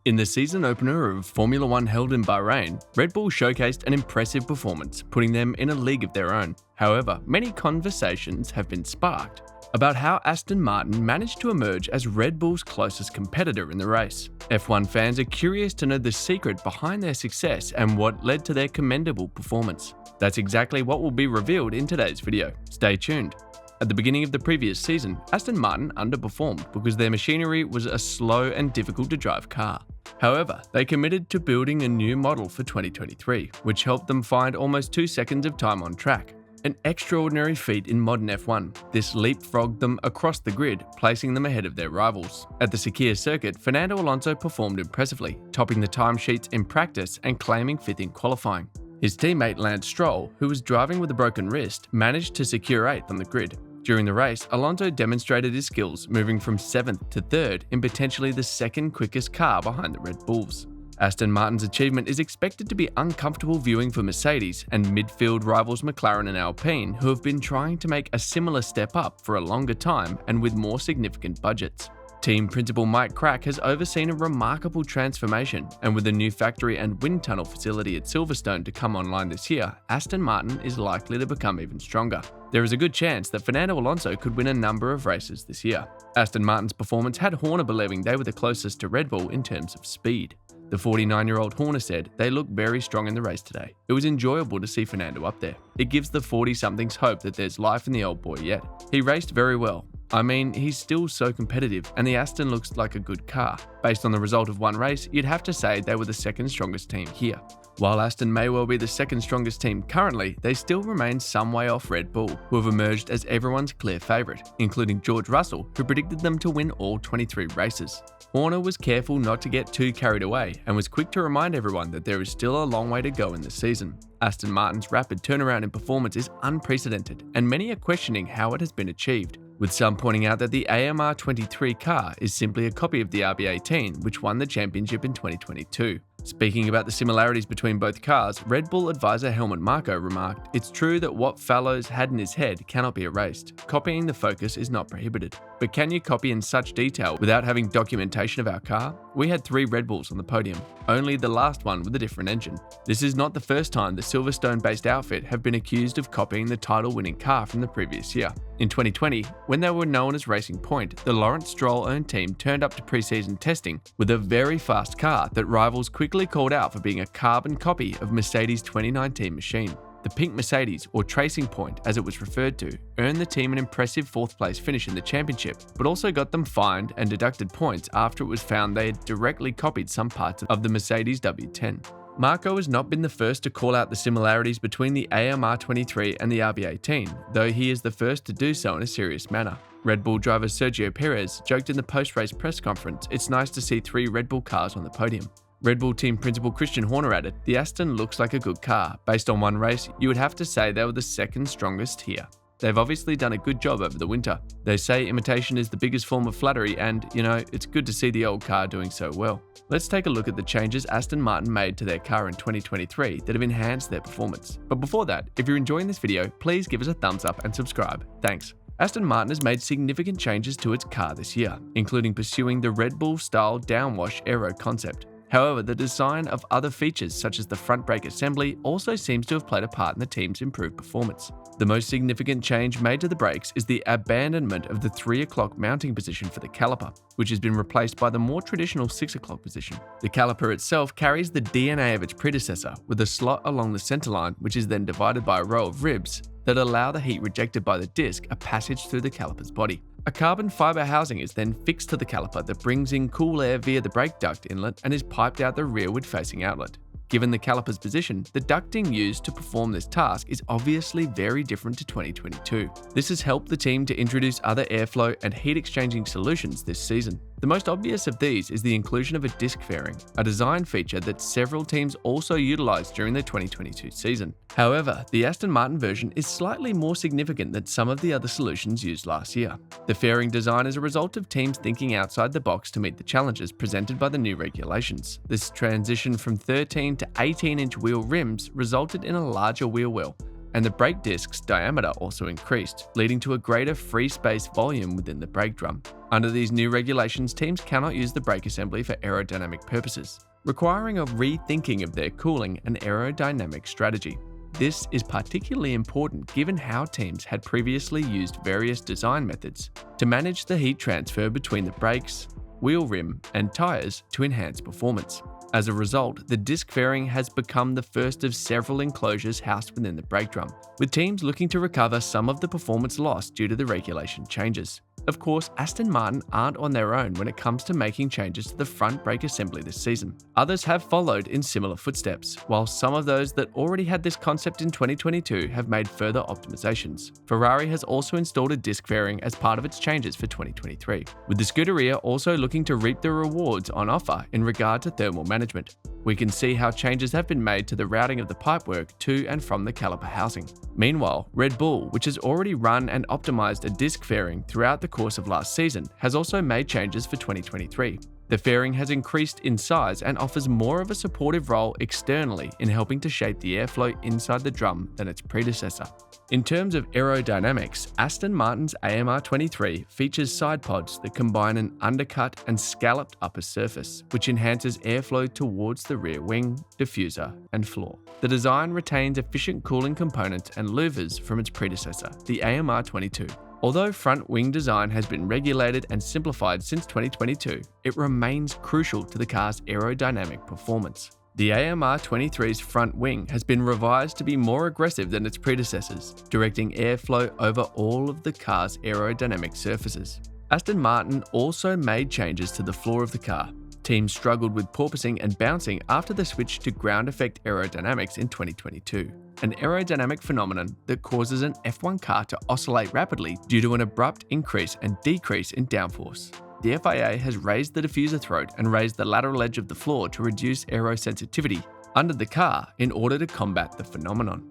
In the season opener of Formula One held in Bahrain, Red Bull showcased an impressive performance, putting them in a league of their own. However, many conversations have been sparked about how Aston Martin managed to emerge as Red Bull's closest competitor in the race. F1 fans are curious to know the secret behind their success and what led to their commendable performance. That's exactly what will be revealed in today's video. Stay tuned. At the beginning of the previous season, Aston Martin underperformed because their machinery was a slow and difficult to drive car. However, they committed to building a new model for 2023, which helped them find almost 2 seconds of time on track. An extraordinary feat in modern F1, this leapfrogged them across the grid, placing them ahead of their rivals. At the Sakir circuit, Fernando Alonso performed impressively, topping the timesheets in practice and claiming 5th in qualifying. His teammate Lance Stroll, who was driving with a broken wrist, managed to secure 8th on the grid. During the race, Alonso demonstrated his skills, moving from 7th to 3rd in potentially the second quickest car behind the Red Bulls. Aston Martin's achievement is expected to be uncomfortable viewing for Mercedes and midfield rivals McLaren and Alpine, who have been trying to make a similar step up for a longer time and with more significant budgets. Team principal Mike Crack has overseen a remarkable transformation, and with a new factory and wind tunnel facility at Silverstone to come online this year, Aston Martin is likely to become even stronger. There is a good chance that Fernando Alonso could win a number of races this year. Aston Martin's performance had Horner believing they were the closest to Red Bull in terms of speed. The 49-year-old Horner said, "They look very strong in the race today. It was enjoyable to see Fernando up there. It gives the 40-somethings hope that there's life in the old boy yet. He raced very well. I mean, he's still so competitive, and the Aston looks like a good car. Based on the result of one race, you'd have to say they were the second strongest team here." While Aston may well be the second strongest team currently, they still remain some way off Red Bull, who have emerged as everyone's clear favourite, including George Russell, who predicted them to win all 23 races. Horner was careful not to get too carried away and was quick to remind everyone that there is still a long way to go in the season. Aston Martin's rapid turnaround in performance is unprecedented, and many are questioning how it has been achieved, with some pointing out that the AMR 23 car is simply a copy of the RB18, which won the championship in 2022. Speaking about the similarities between both cars, Red Bull advisor Helmut Marko remarked, "It's true that what Fallows had in his head cannot be erased. Copying the focus is not prohibited. But can you copy in such detail without having documentation of our car? We had 3 Red Bulls on the podium, only the last one with a different engine." This is not the first time the Silverstone-based outfit have been accused of copying the title-winning car from the previous year. In 2020, when they were known as Racing Point, the Lawrence Stroll-owned team turned up to pre-season testing with a very fast car that rivals quickly called out for being a carbon copy of Mercedes' 2019 machine. The pink Mercedes, or Racing Point as it was referred to, earned the team an impressive 4th place finish in the championship, but also got them fined and deducted points after it was found they had directly copied some parts of the Mercedes W10. Marko has not been the first to call out the similarities between the AMR 23 and the RB18, though he is the first to do so in a serious manner. Red Bull driver Sergio Perez joked in the post-race press conference, "It's nice to see 3 Red Bull cars on the podium." Red Bull team principal Christian Horner added, "The Aston looks like a good car. Based on one race, you would have to say they were the second strongest here. They've obviously done a good job over the winter. They say imitation is the biggest form of flattery and, it's good to see the old car doing so well." Let's take a look at the changes Aston Martin made to their car in 2023 that have enhanced their performance. But before that, if you're enjoying this video, please give us a thumbs up and subscribe. Thanks. Aston Martin has made significant changes to its car this year, including pursuing the Red Bull-style downwash aero concept. However, the design of other features such as the front brake assembly also seems to have played a part in the team's improved performance. The most significant change made to the brakes is the abandonment of the 3 o'clock mounting position for the caliper, which has been replaced by the more traditional 6 o'clock position. The caliper itself carries the DNA of its predecessor, with a slot along the centerline, which is then divided by a row of ribs that allow the heat rejected by the disc a passage through the caliper's body. A carbon fiber housing is then fixed to the caliper that brings in cool air via the brake duct inlet and is piped out the rearward-facing outlet. Given the caliper's position, the ducting used to perform this task is obviously very different to 2022. This has helped the team to introduce other airflow and heat-exchanging solutions this season. The most obvious of these is the inclusion of a disc fairing, a design feature that several teams also utilised during the 2022 season. However, the Aston Martin version is slightly more significant than some of the other solutions used last year. The fairing design is a result of teams thinking outside the box to meet the challenges presented by the new regulations. This transition from 13 to 18-inch wheel rims resulted in a larger wheel well, and the brake disc's diameter also increased, leading to a greater free space volume within the brake drum. Under these new regulations, teams cannot use the brake assembly for aerodynamic purposes, requiring a rethinking of their cooling and aerodynamic strategy. This is particularly important given how teams had previously used various design methods to manage the heat transfer between the brakes, wheel rim, and tires to enhance performance. As a result, the disc fairing has become the first of several enclosures housed within the brake drum, with teams looking to recover some of the performance lost due to the regulation changes. Of course, Aston Martin aren't on their own when it comes to making changes to the front brake assembly this season. Others have followed in similar footsteps, while some of those that already had this concept in 2022 have made further optimizations. Ferrari has also installed a disc fairing as part of its changes for 2023, with the Scuderia also looking to reap the rewards on offer in regard to thermal management. We can see how changes have been made to the routing of the pipework to and from the caliper housing. Meanwhile, Red Bull, which has already run and optimized a disc fairing throughout the course of last season, has also made changes for 2023. The fairing has increased in size and offers more of a supportive role externally in helping to shape the airflow inside the drum than its predecessor. In terms of aerodynamics, Aston Martin's AMR 23 features side pods that combine an undercut and scalloped upper surface, which enhances airflow towards the rear wing, diffuser, and floor. The design retains efficient cooling components and louvers from its predecessor, the AMR 22. Although front wing design has been regulated and simplified since 2022, it remains crucial to the car's aerodynamic performance. The AMR 23's front wing has been revised to be more aggressive than its predecessors, directing airflow over all of the car's aerodynamic surfaces. Aston Martin also made changes to the floor of the car. Teams struggled with porpoising and bouncing after the switch to ground effect aerodynamics in 2022, an aerodynamic phenomenon that causes an F1 car to oscillate rapidly due to an abrupt increase and decrease in downforce. The FIA has raised the diffuser throat and raised the lateral edge of the floor to reduce aero sensitivity under the car in order to combat the phenomenon.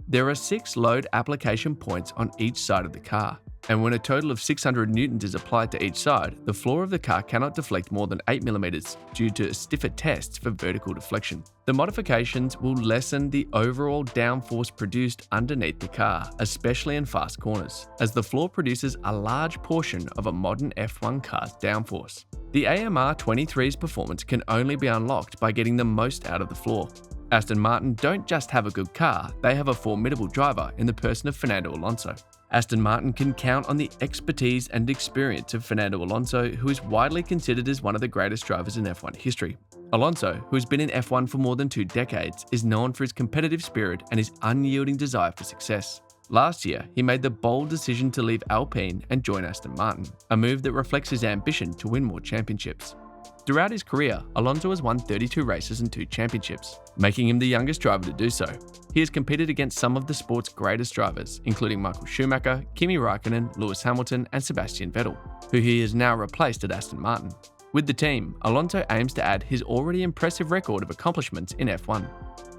There are 6 load application points on each side of the car, and when a total of 600 newtons is applied to each side, the floor of the car cannot deflect more than 8 mm due to stiffer tests for vertical deflection. The modifications will lessen the overall downforce produced underneath the car, especially in fast corners, as the floor produces a large portion of a modern F1 car's downforce. The AMR 23's performance can only be unlocked by getting the most out of the floor. Aston Martin don't just have a good car, they have a formidable driver in the person of Fernando Alonso. Aston Martin can count on the expertise and experience of Fernando Alonso, who is widely considered as one of the greatest drivers in F1 history. Alonso, who has been in F1 for more than 2 decades, is known for his competitive spirit and his unyielding desire for success. Last year, he made the bold decision to leave Alpine and join Aston Martin, a move that reflects his ambition to win more championships. Throughout his career, Alonso has won 32 races and 2 championships, making him the youngest driver to do so. He has competed against some of the sport's greatest drivers, including Michael Schumacher, Kimi Raikkonen, Lewis Hamilton, and Sebastian Vettel, who he has now replaced at Aston Martin. With the team, Alonso aims to add his already impressive record of accomplishments in F1.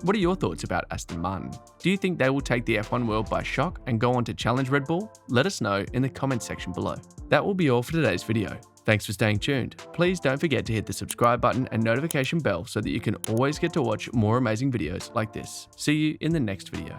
What are your thoughts about Aston Martin? Do you think they will take the F1 world by shock and go on to challenge Red Bull? Let us know in the comment section below. That will be all for today's video. Thanks for staying tuned. Please don't forget to hit the subscribe button and notification bell so that you can always get to watch more amazing videos like this. See you in the next video.